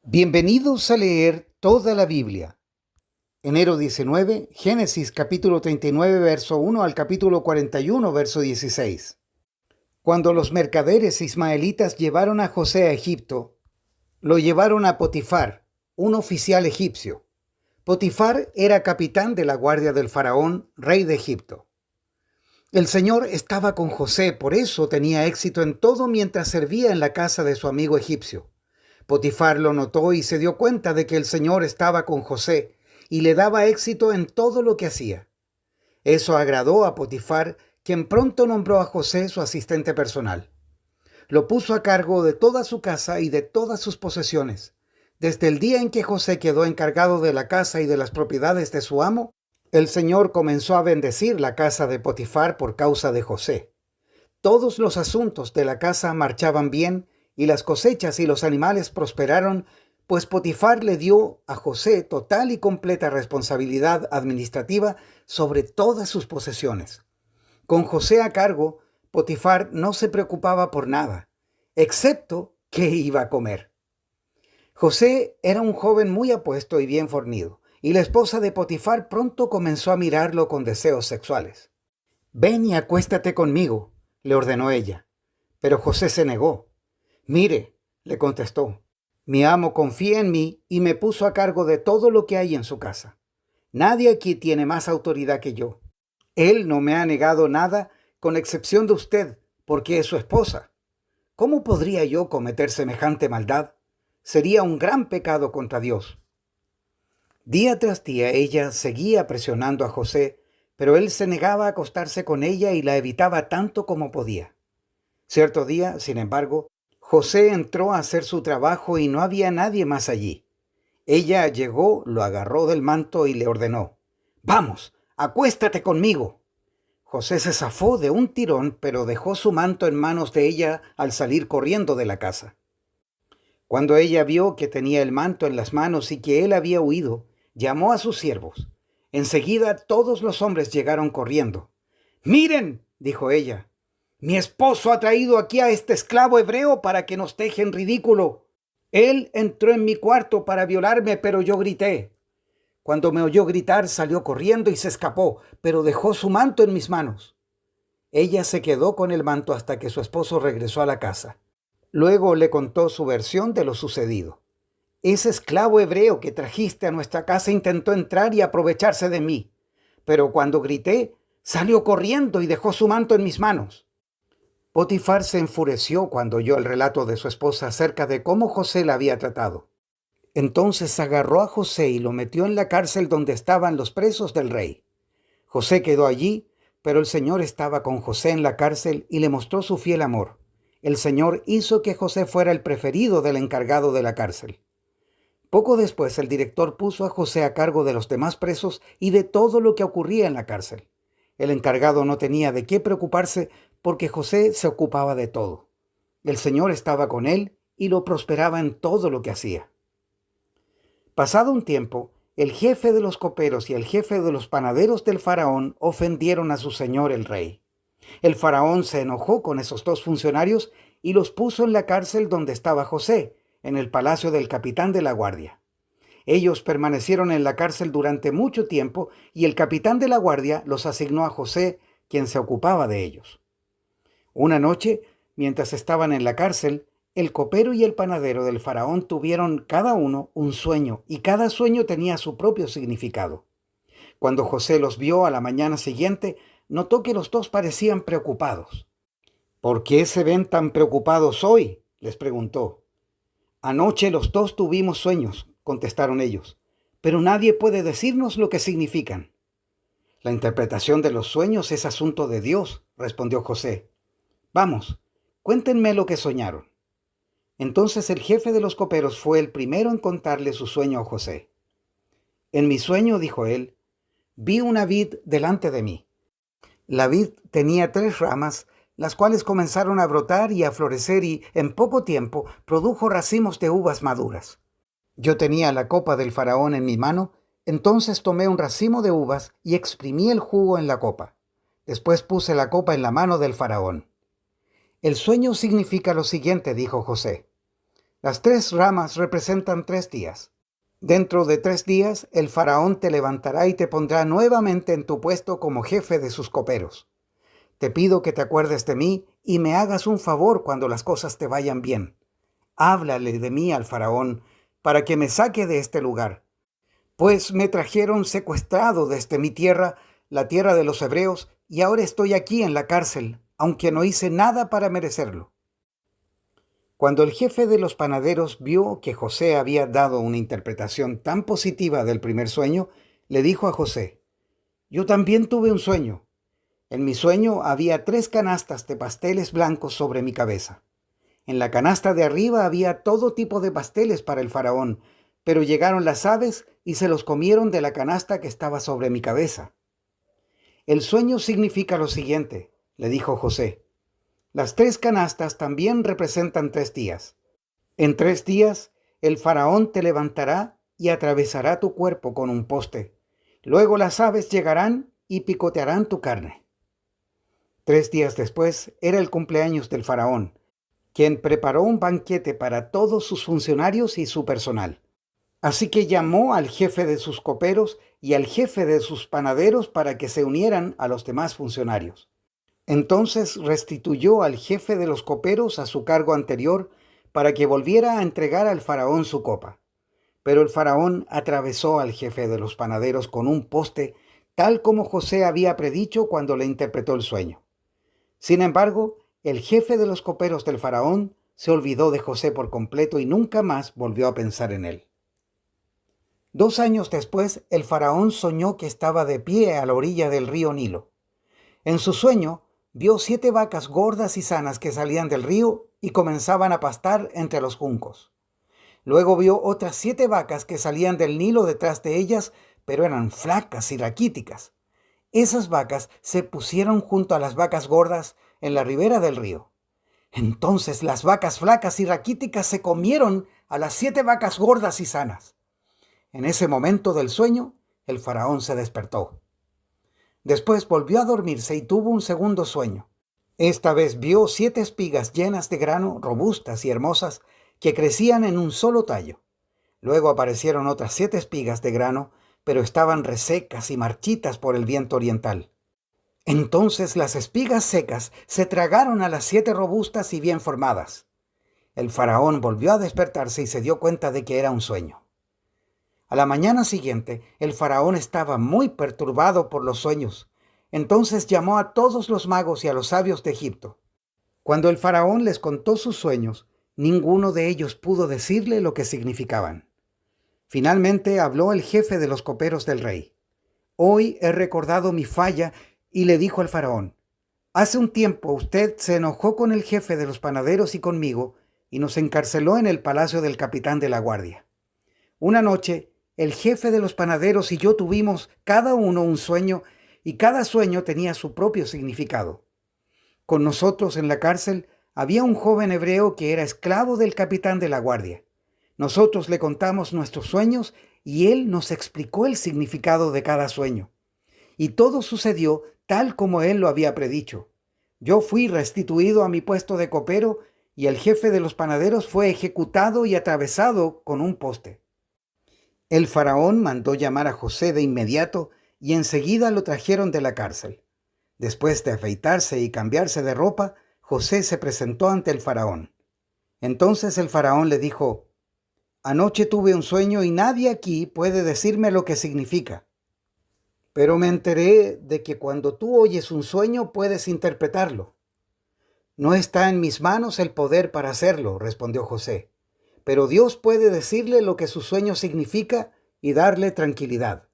Bienvenidos a leer toda la Biblia. Enero 19, Génesis capítulo 39, verso 1 al capítulo 41, verso 16. Cuando los mercaderes ismaelitas llevaron a José a Egipto, lo llevaron a Potifar, un oficial egipcio. Potifar era capitán de la guardia del faraón, rey de Egipto. El Señor estaba con José, por eso tenía éxito en todo mientras servía en la casa de su amigo egipcio. Potifar lo notó y se dio cuenta de que el Señor estaba con José y le daba éxito en todo lo que hacía. Eso agradó a Potifar, quien pronto nombró a José su asistente personal. Lo puso a cargo de toda su casa y de todas sus posesiones. Desde el día en que José quedó encargado de la casa y de las propiedades de su amo, el Señor comenzó a bendecir la casa de Potifar por causa de José. Todos los asuntos de la casa marchaban bien y las cosechas y los animales prosperaron, pues Potifar le dio a José total y completa responsabilidad administrativa sobre todas sus posesiones. Con José a cargo, Potifar no se preocupaba por nada, excepto qué iba a comer. José era un joven muy apuesto y bien fornido, y la esposa de Potifar pronto comenzó a mirarlo con deseos sexuales. «Ven y acuéstate conmigo», le ordenó ella. Pero José se negó. «Mire», le contestó, «mi amo confía en mí y me puso a cargo de todo lo que hay en su casa. Nadie aquí tiene más autoridad que yo. Él no me ha negado nada con excepción de usted, porque es su esposa. ¿Cómo podría yo cometer semejante maldad? Sería un gran pecado contra Dios». Día tras día ella seguía presionando a José, pero él se negaba a acostarse con ella y la evitaba tanto como podía. Cierto día, sin embargo, José entró a hacer su trabajo y no había nadie más allí. Ella llegó, lo agarró del manto y le ordenó: «Vamos, acuéstate conmigo». José se zafó de un tirón, pero dejó su manto en manos de ella al salir corriendo de la casa. Cuando ella vio que tenía el manto en las manos y que él había huido, llamó a sus siervos. Enseguida todos los hombres llegaron corriendo. «Miren», dijo ella, «mi esposo ha traído aquí a este esclavo hebreo para que nos deje en ridículo. Él entró en mi cuarto para violarme, pero yo grité. Cuando me oyó gritar, salió corriendo y se escapó, pero dejó su manto en mis manos». Ella se quedó con el manto hasta que su esposo regresó a la casa. Luego le contó su versión de lo sucedido. «Ese esclavo hebreo que trajiste a nuestra casa intentó entrar y aprovecharse de mí, pero cuando grité, salió corriendo y dejó su manto en mis manos». Potifar se enfureció cuando oyó el relato de su esposa acerca de cómo José la había tratado. Entonces agarró a José y lo metió en la cárcel donde estaban los presos del rey. José quedó allí, pero el Señor estaba con José en la cárcel y le mostró su fiel amor. El Señor hizo que José fuera el preferido del encargado de la cárcel. Poco después, el director puso a José a cargo de los demás presos y de todo lo que ocurría en la cárcel. El encargado no tenía de qué preocuparse porque José se ocupaba de todo. El Señor estaba con él y lo prosperaba en todo lo que hacía. Pasado un tiempo, el jefe de los coperos y el jefe de los panaderos del faraón ofendieron a su señor el rey. El faraón se enojó con esos dos funcionarios y los puso en la cárcel donde estaba José, en el palacio del capitán de la guardia. Ellos permanecieron en la cárcel durante mucho tiempo y el capitán de la guardia los asignó a José, quien se ocupaba de ellos. Una noche, mientras estaban en la cárcel, el copero y el panadero del faraón tuvieron cada uno un sueño y cada sueño tenía su propio significado. Cuando José los vio a la mañana siguiente, notó que los dos parecían preocupados. «¿Por qué se ven tan preocupados hoy?», les preguntó. «Anoche los dos tuvimos sueños», contestaron ellos, «pero nadie puede decirnos lo que significan». «La interpretación de los sueños es asunto de Dios», respondió José. «Vamos, cuéntenme lo que soñaron». Entonces el jefe de los coperos fue el primero en contarle su sueño a José. «En mi sueño», dijo él, «vi una vid delante de mí. La vid tenía 3 ramas, las cuales comenzaron a brotar y a florecer y, en poco tiempo, produjo racimos de uvas maduras. Yo tenía la copa del faraón en mi mano, entonces tomé un racimo de uvas y exprimí el jugo en la copa. Después puse la copa en la mano del faraón». «El sueño significa lo siguiente», dijo José. Las 3 ramas representan 3 días. Dentro de 3 días, el faraón te levantará y te pondrá nuevamente en tu puesto como jefe de sus coperos. Te pido que te acuerdes de mí y me hagas un favor cuando las cosas te vayan bien. Háblale de mí al faraón para que me saque de este lugar, pues me trajeron secuestrado desde mi tierra, la tierra de los hebreos, y ahora estoy aquí en la cárcel, aunque no hice nada para merecerlo. Cuando el jefe de los panaderos vio que José había dado una interpretación tan positiva del primer sueño, le dijo a José: «Yo también tuve un sueño. En mi sueño había 3 canastas de pasteles blancos sobre mi cabeza. En la canasta de arriba había todo tipo de pasteles para el faraón, pero llegaron las aves y se los comieron de la canasta que estaba sobre mi cabeza». «El sueño significa lo siguiente», le dijo José. «Las 3 canastas también representan 3 días. En 3 días el faraón te levantará y atravesará tu cuerpo con un poste. Luego las aves llegarán y picotearán tu carne». 3 días después era el cumpleaños del faraón, quien preparó un banquete para todos sus funcionarios y su personal. Así que llamó al jefe de sus coperos y al jefe de sus panaderos para que se unieran a los demás funcionarios. Entonces restituyó al jefe de los coperos a su cargo anterior para que volviera a entregar al faraón su copa. Pero el faraón atravesó al jefe de los panaderos con un poste, tal como José había predicho cuando le interpretó el sueño. Sin embargo, el jefe de los coperos del faraón se olvidó de José por completo y nunca más volvió a pensar en él. 2 años después, el faraón soñó que estaba de pie a la orilla del río Nilo. En su sueño, vio 7 vacas gordas y sanas que salían del río y comenzaban a pastar entre los juncos. Luego vio otras 7 vacas que salían del Nilo detrás de ellas, pero eran flacas y raquíticas. Esas vacas se pusieron junto a las vacas gordas en la ribera del río. Entonces las vacas flacas y raquíticas se comieron a las 7 vacas gordas y sanas. En ese momento del sueño, el faraón se despertó. Después volvió a dormirse y tuvo un segundo sueño. Esta vez vio 7 espigas llenas de grano, robustas y hermosas, que crecían en un solo tallo. Luego aparecieron otras 7 espigas de grano, pero estaban resecas y marchitas por el viento oriental. Entonces las espigas secas se tragaron a las 7 robustas y bien formadas. El faraón volvió a despertarse y se dio cuenta de que era un sueño. A la mañana siguiente, el faraón estaba muy perturbado por los sueños. Entonces llamó a todos los magos y a los sabios de Egipto. Cuando el faraón les contó sus sueños, ninguno de ellos pudo decirle lo que significaban. Finalmente habló el jefe de los coperos del rey. «Hoy he recordado mi falla», y le dijo al faraón: «Hace un tiempo usted se enojó con el jefe de los panaderos y conmigo y nos encarceló en el palacio del capitán de la guardia. Una noche, el jefe de los panaderos y yo tuvimos cada uno un sueño y cada sueño tenía su propio significado. Con nosotros en la cárcel había un joven hebreo que era esclavo del capitán de la guardia. Nosotros le contamos nuestros sueños y él nos explicó el significado de cada sueño. Y todo sucedió tal como él lo había predicho. Yo fui restituido a mi puesto de copero y el jefe de los panaderos fue ejecutado y atravesado con un poste». El faraón mandó llamar a José de inmediato y enseguida lo trajeron de la cárcel. Después de afeitarse y cambiarse de ropa, José se presentó ante el faraón. Entonces el faraón le dijo: «Anoche tuve un sueño y nadie aquí puede decirme lo que significa. Pero me enteré de que cuando tú oyes un sueño puedes interpretarlo». «No está en mis manos el poder para hacerlo», respondió José, «pero Dios puede decirle lo que su sueño significa y darle tranquilidad».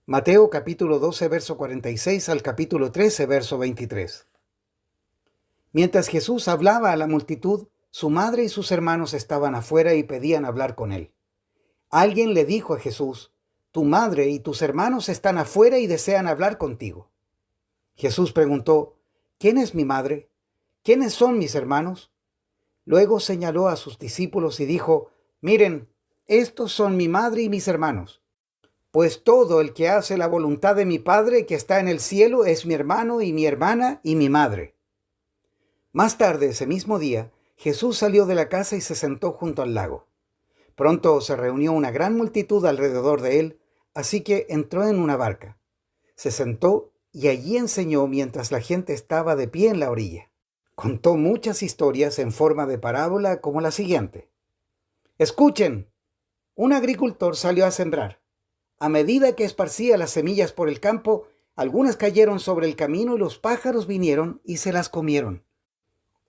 Mateo capítulo 12, verso 46 al capítulo 13, verso 23. Mientras Jesús hablaba a la multitud, su madre y sus hermanos estaban afuera y pedían hablar con él. Alguien le dijo a Jesús: «Tu madre y tus hermanos están afuera y desean hablar contigo». Jesús preguntó: «¿Quién es mi madre? ¿Quiénes son mis hermanos?». Luego señaló a sus discípulos y dijo: «Miren, estos son mi madre y mis hermanos. Pues todo el que hace la voluntad de mi Padre que está en el cielo es mi hermano y mi hermana y mi madre». Más tarde, ese mismo día, Jesús salió de la casa y se sentó junto al lago. Pronto se reunió una gran multitud alrededor de él, así que entró en una barca. Se sentó y allí enseñó mientras la gente estaba de pie en la orilla. Contó muchas historias en forma de parábola como la siguiente. Escuchen, un agricultor salió a sembrar. A medida que esparcía las semillas por el campo, algunas cayeron sobre el camino y los pájaros vinieron y se las comieron.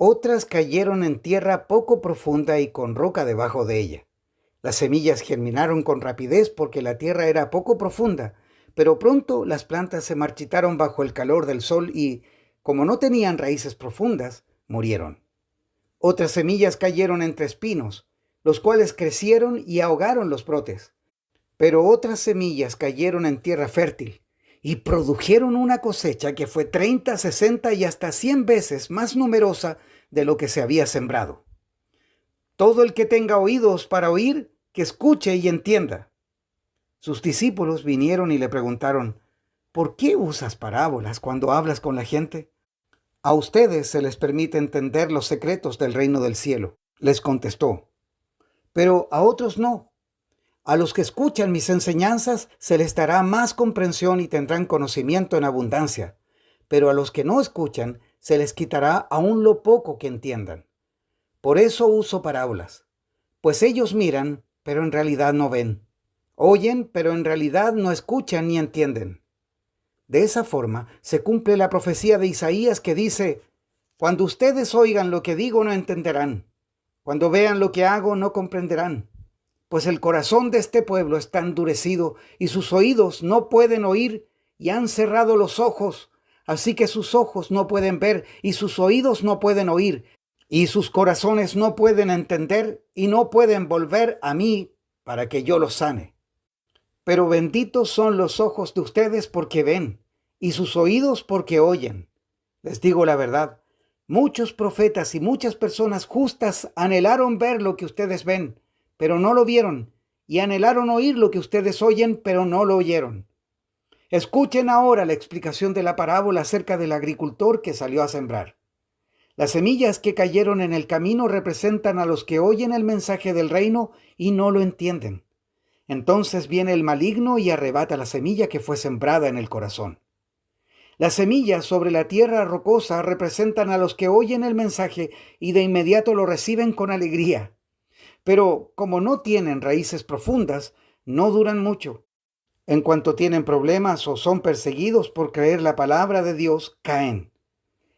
Otras cayeron en tierra poco profunda y con roca debajo de ella. Las semillas germinaron con rapidez porque la tierra era poco profunda, pero pronto las plantas se marchitaron bajo el calor del sol y, como no tenían raíces profundas, murieron. Otras semillas cayeron entre espinos, los cuales crecieron y ahogaron los brotes. Pero otras semillas cayeron en tierra fértil y produjeron una cosecha que fue 30, 60 y hasta 100 veces más numerosa de lo que se había sembrado. Todo el que tenga oídos para oír, que escuche y entienda. Sus discípulos vinieron y le preguntaron, ¿por qué usas parábolas cuando hablas con la gente? A ustedes se les permite entender los secretos del reino del cielo, les contestó. Pero a otros no. A los que escuchan mis enseñanzas se les dará más comprensión y tendrán conocimiento en abundancia, pero a los que no escuchan se les quitará aún lo poco que entiendan. Por eso uso parábolas, pues ellos miran, pero en realidad no ven. Oyen, pero en realidad no escuchan ni entienden. De esa forma se cumple la profecía de Isaías que dice, cuando ustedes oigan lo que digo no entenderán, cuando vean lo que hago no comprenderán. Pues el corazón de este pueblo está endurecido y sus oídos no pueden oír y han cerrado los ojos, así que sus ojos no pueden ver y sus oídos no pueden oír y sus corazones no pueden entender y no pueden volver a mí para que yo los sane. Pero benditos son los ojos de ustedes porque ven y sus oídos porque oyen. Les digo la verdad, muchos profetas y muchas personas justas anhelaron ver lo que ustedes ven, pero no lo vieron, y anhelaron oír lo que ustedes oyen, pero no lo oyeron. Escuchen ahora la explicación de la parábola acerca del agricultor que salió a sembrar. Las semillas que cayeron en el camino representan a los que oyen el mensaje del reino y no lo entienden. Entonces viene el maligno y arrebata la semilla que fue sembrada en el corazón. Las semillas sobre la tierra rocosa representan a los que oyen el mensaje y de inmediato lo reciben con alegría. Pero como no tienen raíces profundas, no duran mucho. En cuanto tienen problemas o son perseguidos por creer la palabra de Dios, caen.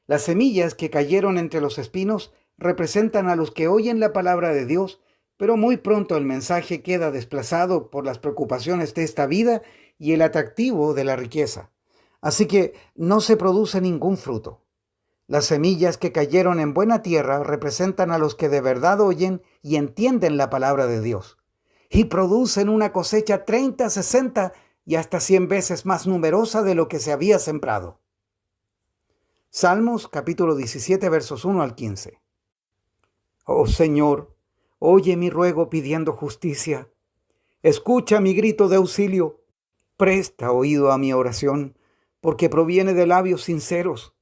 Las semillas que cayeron entre los espinos representan a los que oyen la palabra de Dios, pero muy pronto el mensaje queda desplazado por las preocupaciones de esta vida y el atractivo de la riqueza. Así que no se produce ningún fruto. Las semillas que cayeron en buena tierra representan a los que de verdad oyen y entienden la palabra de Dios, y producen una cosecha 30, 60 y hasta 100 veces más numerosa de lo que se había sembrado. Salmos capítulo 17 versos 1 al 15. Oh Señor, oye mi ruego pidiendo justicia. Escucha mi grito de auxilio. Presta oído a mi oración, porque proviene de labios sinceros.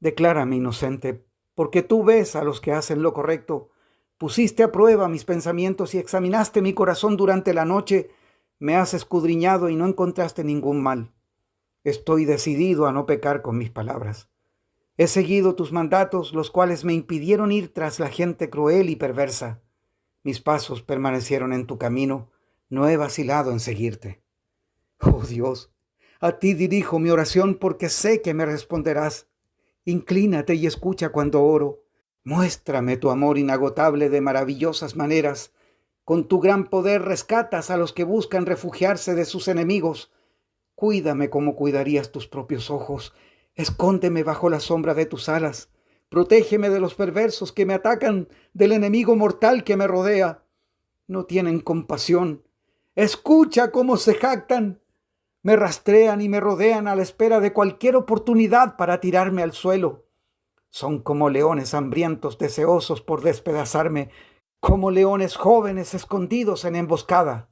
Declárame inocente, porque tú ves a los que hacen lo correcto. Pusiste a prueba mis pensamientos y examinaste mi corazón durante la noche. Me has escudriñado y no encontraste ningún mal. Estoy decidido a no pecar con mis palabras. He seguido tus mandatos, los cuales me impidieron ir tras la gente cruel y perversa. Mis pasos permanecieron en tu camino, no he vacilado en seguirte. Oh Dios, a ti dirijo mi oración porque sé que me responderás. Inclínate y escucha cuando oro. Muéstrame tu amor inagotable de maravillosas maneras. Con tu gran poder rescatas a los que buscan refugiarse de sus enemigos. Cuídame como cuidarías tus propios ojos. Escóndeme bajo la sombra de tus alas. Protégeme de los perversos que me atacan, del enemigo mortal que me rodea. No tienen compasión. Escucha cómo se jactan. Me rastrean y me rodean a la espera de cualquier oportunidad para tirarme al suelo. Son como leones hambrientos, deseosos por despedazarme, como leones jóvenes escondidos en emboscada.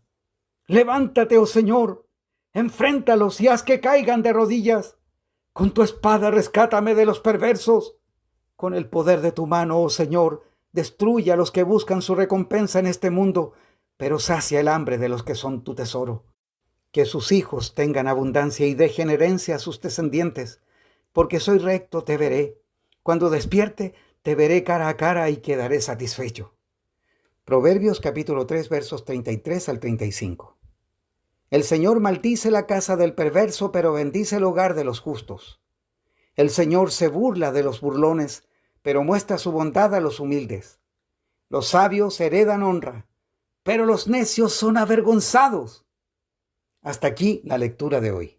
Levántate, oh Señor, enfréntalos y haz que caigan de rodillas. Con tu espada rescátame de los perversos. Con el poder de tu mano, oh Señor, Destruye a los que buscan su recompensa en este mundo, pero sacia el hambre de los que son tu tesoro. Que sus hijos tengan abundancia y dejen herencia a sus descendientes, porque soy recto, te veré. Cuando despierte, te veré cara a cara y quedaré satisfecho. Proverbios capítulo 3, versos 33 al 35. El Señor maldice la casa del perverso, pero bendice el hogar de los justos. El Señor se burla de los burlones, pero muestra su bondad a los humildes. Los sabios heredan honra, pero los necios son avergonzados. Hasta aquí la lectura de hoy.